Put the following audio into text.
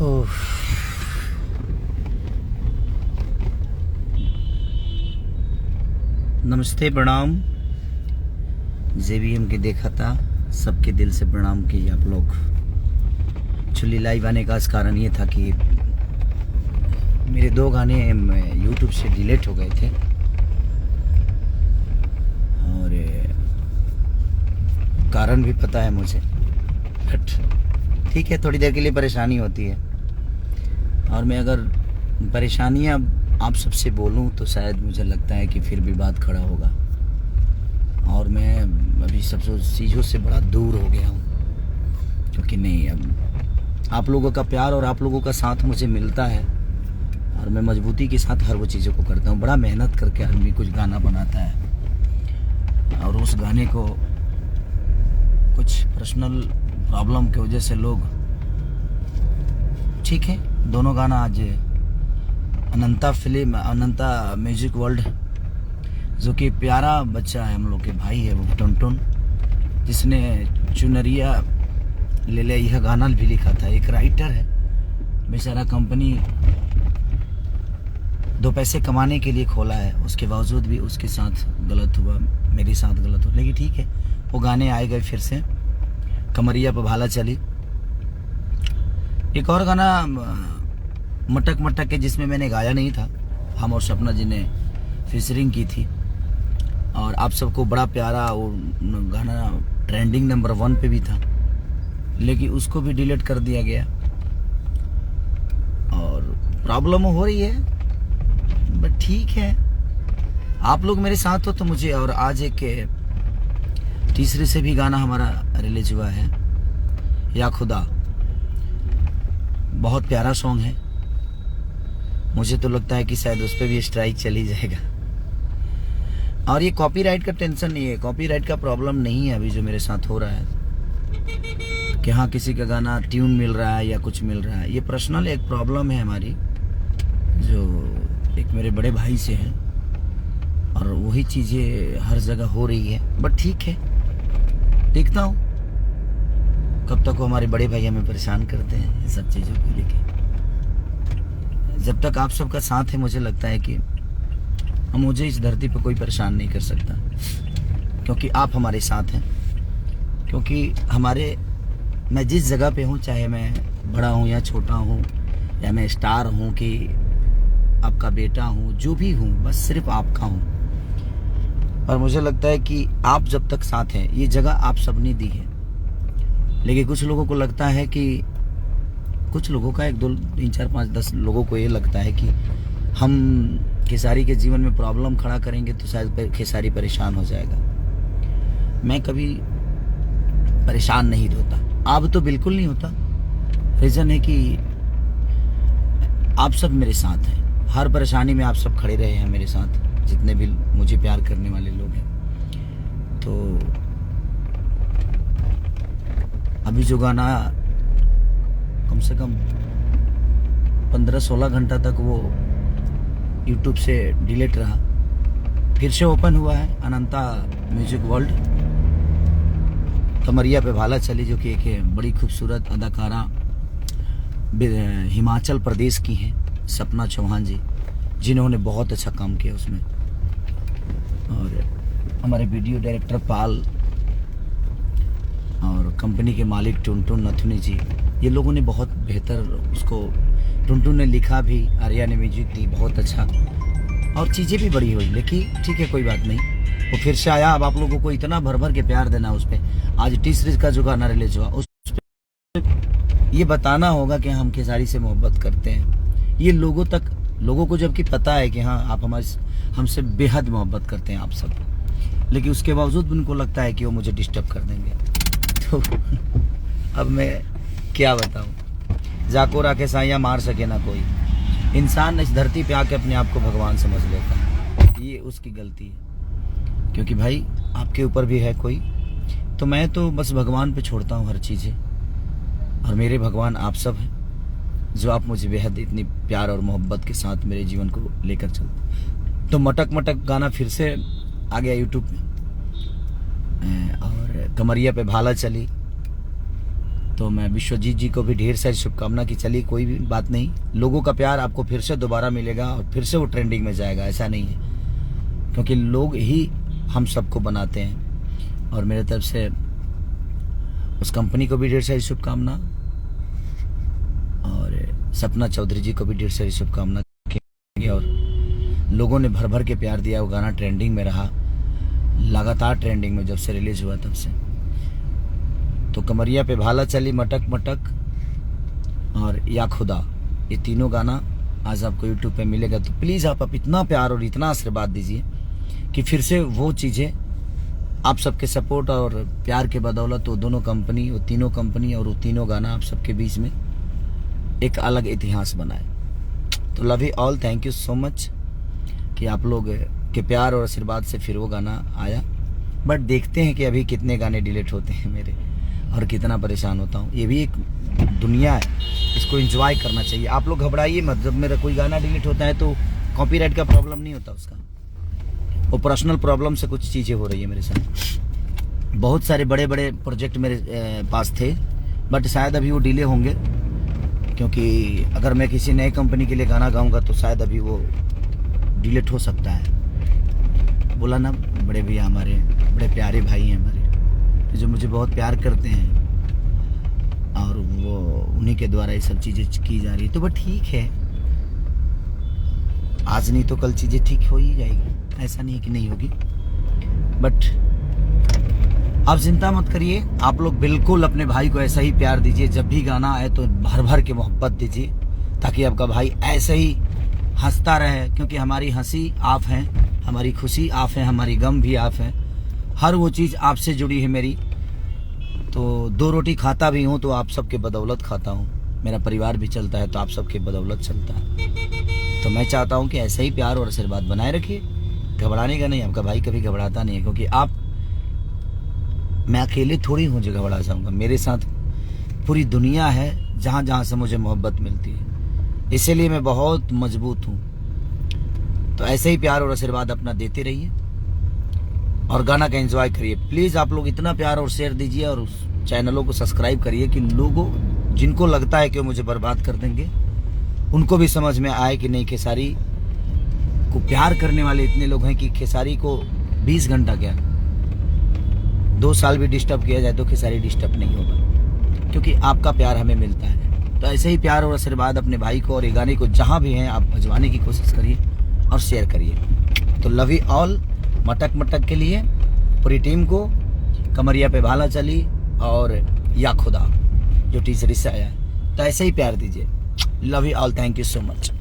ओह, नमस्ते प्रणाम। जे भी हमके देखा था सबके दिल से प्रणाम कीजिए आप लोग। एक्चुअली लाइव आने का कारण ये था कि मेरे 2 गाने यूट्यूब से डिलीट हो गए थे और कारण भी पता है मुझे, बट ठीक है, थोड़ी देर के लिए परेशानी होती है। और मैं अगर परेशानियाँ आप सबसे बोलूं तो शायद मुझे लगता है कि फिर भी बात खड़ा होगा, और मैं अभी सब चीज़ों से बड़ा दूर हो गया हूँ। क्योंकि नहीं, अब आप लोगों का प्यार और आप लोगों का साथ मुझे मिलता है और मैं मजबूती के साथ हर वो चीज़ों को करता हूँ। बड़ा मेहनत करके आदमी कुछ गाना बनाता है और उस गाने को कुछ पर्सनल प्रॉब्लम की वजह से लोग, ठीक है, दोनों गाना आज अनंता फिल्म, अनंता म्यूजिक वर्ल्ड, जो कि प्यारा बच्चा है, हम लोग के भाई है वो टुनटुन, जिसने चुनरिया ले ले यह गाना भी लिखा था। एक राइटर है बेचारा, कंपनी 2 पैसे कमाने के लिए खोला है, उसके बावजूद भी उसके साथ गलत हुआ, मेरे साथ गलत हुआ। लेकिन ठीक है, वो गाने आए गए फिर से, कमरिया पे भाला चली। एक और गाना मटक मटक के, जिसमें मैंने गाया नहीं था, हम और सपना जी ने फीचरिंग की थी और आप सबको बड़ा प्यारा वो गाना ट्रेंडिंग नंबर 1 पे भी था, लेकिन उसको भी डिलीट कर दिया गया। और प्रॉब्लम हो रही है, बट ठीक है, आप लोग मेरे साथ हो तो मुझे। और आज एक तीसरे से भी गाना हमारा रिलीज हुआ है, या खुदा, बहुत प्यारा सॉन्ग है। मुझे तो लगता है कि शायद उस पर भी स्ट्राइक चली जाएगा। और ये कॉपीराइट का टेंशन नहीं है, कॉपीराइट का प्रॉब्लम नहीं है अभी जो मेरे साथ हो रहा है कि हाँ किसी का गाना ट्यून मिल रहा है या कुछ मिल रहा है। ये पर्सनल एक प्रॉब्लम है हमारी, जो एक मेरे बड़े भाई से है, और वही चीज़ें हर जगह हो रही है। बट ठीक है, देखता हूँ कब तक वो हमारे बड़े भाई हमें परेशान करते हैं ये सब चीज़ों को लेके। जब तक आप सबका साथ है, मुझे लगता है कि मुझे इस धरती पर कोई परेशान नहीं कर सकता, क्योंकि आप हमारे साथ हैं। क्योंकि मैं जिस जगह पे हूँ, चाहे मैं बड़ा हूँ या छोटा हूँ, या मैं स्टार हूँ कि आपका बेटा हूँ, जो भी हूँ, बस सिर्फ आपका हूँ। और मुझे लगता है कि आप जब तक साथ हैं, ये जगह आप सबने दी है। लेकिन कुछ लोगों को लगता है कि, कुछ लोगों का 1 2 3 4 5 10 लोगों को ये लगता है कि हम खेसारी के जीवन में प्रॉब्लम खड़ा करेंगे तो शायद खेसारी परेशान हो जाएगा। मैं कभी परेशान नहीं होता, अब तो बिल्कुल नहीं होता। रीज़न है कि आप सब मेरे साथ हैं, हर परेशानी में आप सब खड़े रहे हैं मेरे साथ, जितने भी मुझे प्यार करने वाले लोग हैं। तो अभी जो गाना कम से कम 15-16 घंटा तक वो यूट्यूब से डिलीट रहा, फिर से ओपन हुआ है, अनंता म्यूजिक वर्ल्ड, कमरिया पे भाला चली, जो कि एक बड़ी खूबसूरत अदाकारा हिमाचल प्रदेश की हैं, सपना चौहान जी, जिन्होंने बहुत अच्छा काम किया उसमें। और हमारे वीडियो डायरेक्टर पाल और कंपनी के मालिक टुनटुन नथुनी जी, ये लोगों ने बहुत बेहतर उसको, टुनटुन ने लिखा भी, आर्या ने म्यूजिक दी, बहुत अच्छा, और चीज़ें भी बड़ी हुई। लेकिन ठीक है, कोई बात नहीं, वो फिर से आया। अब आप लोगों को इतना भर भर के प्यार देना उस पर। आज टी सीरीज का जो गाना रिलीज हुआ, उस पे ये बताना होगा कि हम खेसारी से मोहब्बत करते हैं। ये लोगों को जबकि पता है कि हाँ आप हमसे बेहद मोहब्बत करते हैं आप सब, लेकिन उसके बावजूद उनको लगता है कि वो मुझे डिस्टर्ब कर देंगे। तो अब मैं क्या बताऊं, जाको राखे साइया मार सके ना कोई। इंसान इस धरती पे आके अपने आप को भगवान समझ लेता है, ये उसकी गलती है। क्योंकि भाई आपके ऊपर भी है कोई, तो मैं तो बस भगवान पे छोड़ता हूँ हर चीज़ें, और मेरे भगवान आप सब हैं, जो आप मुझे बेहद इतनी प्यार और मोहब्बत के साथ मेरे जीवन को लेकर चलते। तो मटक मटक गाना फिर से आ गया यूट्यूब में, और कमरिया पे भाला चली, तो मैं विश्वजीत जी को भी ढेर सारी शुभकामना कि चलिए कोई भी बात नहीं, लोगों का प्यार आपको फिर से दोबारा मिलेगा और फिर से वो ट्रेंडिंग में जाएगा, ऐसा नहीं है, क्योंकि लोग ही हम सबको बनाते हैं। और मेरे तरफ से उस कंपनी को भी ढेर सारी शुभकामना और सपना चौधरी जी को भी ढेर सारी शुभकामना। और लोगों ने भर भर के प्यार दिया, वो गाना ट्रेंडिंग में रहा, लगातार ट्रेंडिंग में जब से रिलीज हुआ तब से। तो कमरिया पे भाला चली, मटक मटक और या खुदा, ये तीनों गाना आज आपको यूट्यूब पे मिलेगा। तो प्लीज़ आप इतना प्यार और इतना आशीर्वाद दीजिए कि फिर से वो चीज़ें आप सबके सपोर्ट और प्यार के बदौलत वो दोनों कंपनी, वो तीनों कंपनी और वो तीनों गाना आप सबके बीच में एक अलग इतिहास बनाए। तो love you all, thank you so much कि आप लोग के प्यार और आशीर्वाद से फिर वो गाना आया। बट देखते हैं कि अभी कितने गाने डिलीट होते हैं मेरे और कितना परेशान होता हूँ। ये भी एक दुनिया है, इसको एंजॉय करना चाहिए। आप लोग घबराइए मत, जब मेरा कोई गाना डिलीट होता है तो कॉपीराइट का प्रॉब्लम नहीं होता उसका, वो पर्सनल प्रॉब्लम से कुछ चीज़ें हो रही है मेरे साथ। बहुत सारे बड़े बड़े प्रोजेक्ट मेरे पास थे, बट शायद अभी वो डिले होंगे, क्योंकि अगर मैं किसी नए कंपनी के लिए गाना गाऊंगा तो शायद अभी वो डिलीट हो सकता है। बोला ना, बड़े भैया हमारे बड़े प्यारे भाई हैं हमारे, जो मुझे बहुत प्यार करते हैं और वो उन्हीं के द्वारा ये सब चीज़ें की जा रही है। तो वो ठीक है, आज नहीं तो कल चीज़ें ठीक हो ही जाएगी, ऐसा नहीं कि नहीं होगी। बट आप चिंता मत करिए, आप लोग बिल्कुल अपने भाई को ऐसा ही प्यार दीजिए, जब भी गाना आए तो भर भर के मोहब्बत दीजिए, ताकि आपका भाई ऐसे ही हंसता रहे, क्योंकि हमारी हंसी आप हैं, हमारी खुशी आप हैं, हमारी गम भी आप हैं, हर वो चीज़ आपसे जुड़ी है मेरी। तो दो रोटी खाता भी हूँ तो आप सबके बदौलत खाता हूँ, मेरा परिवार भी चलता है तो आप सबके बदौलत चलता है। तो मैं चाहता हूँ कि ऐसे ही प्यार और आशीर्वाद बनाए रखिए, घबराने का नहीं, आपका भाई कभी घबराता नहीं है, क्योंकि आप, मैं अकेले थोड़ी हूँ जो घबरा जाऊँगा, मेरे साथ पूरी दुनिया है जहाँ जहाँ से मुझे मोहब्बत मिलती है, इसीलिए मैं बहुत मजबूत हूँ। तो ऐसे ही प्यार और आशीर्वाद अपना देते रहिए और गाना का एंजॉय करिए। प्लीज़ आप लोग इतना प्यार और शेयर दीजिए और उस चैनलों को सब्सक्राइब करिए कि लोगों जिनको लगता है कि वो मुझे बर्बाद कर देंगे, उनको भी समझ में आए कि नहीं, खेसारी को प्यार करने वाले इतने लोग हैं कि खेसारी को 20 घंटा क्या 2 साल भी डिस्टर्ब किया जाए तो खेसारी डिस्टर्ब नहीं होगा, क्योंकि आपका प्यार हमें मिलता है। तो ऐसे ही प्यार और आशीर्वाद अपने भाई को और ये गाने को जहाँ भी हैं आप भिजवाने की कोशिश करिए और शेयर करिए। तो लव यू ऑल, मटक मटक के लिए पूरी टीम को, कमरिया पे भाला चली और या खुदा जो टीचर से आया है, तो ऐसे ही प्यार दीजिए। Love you all, thank you so much.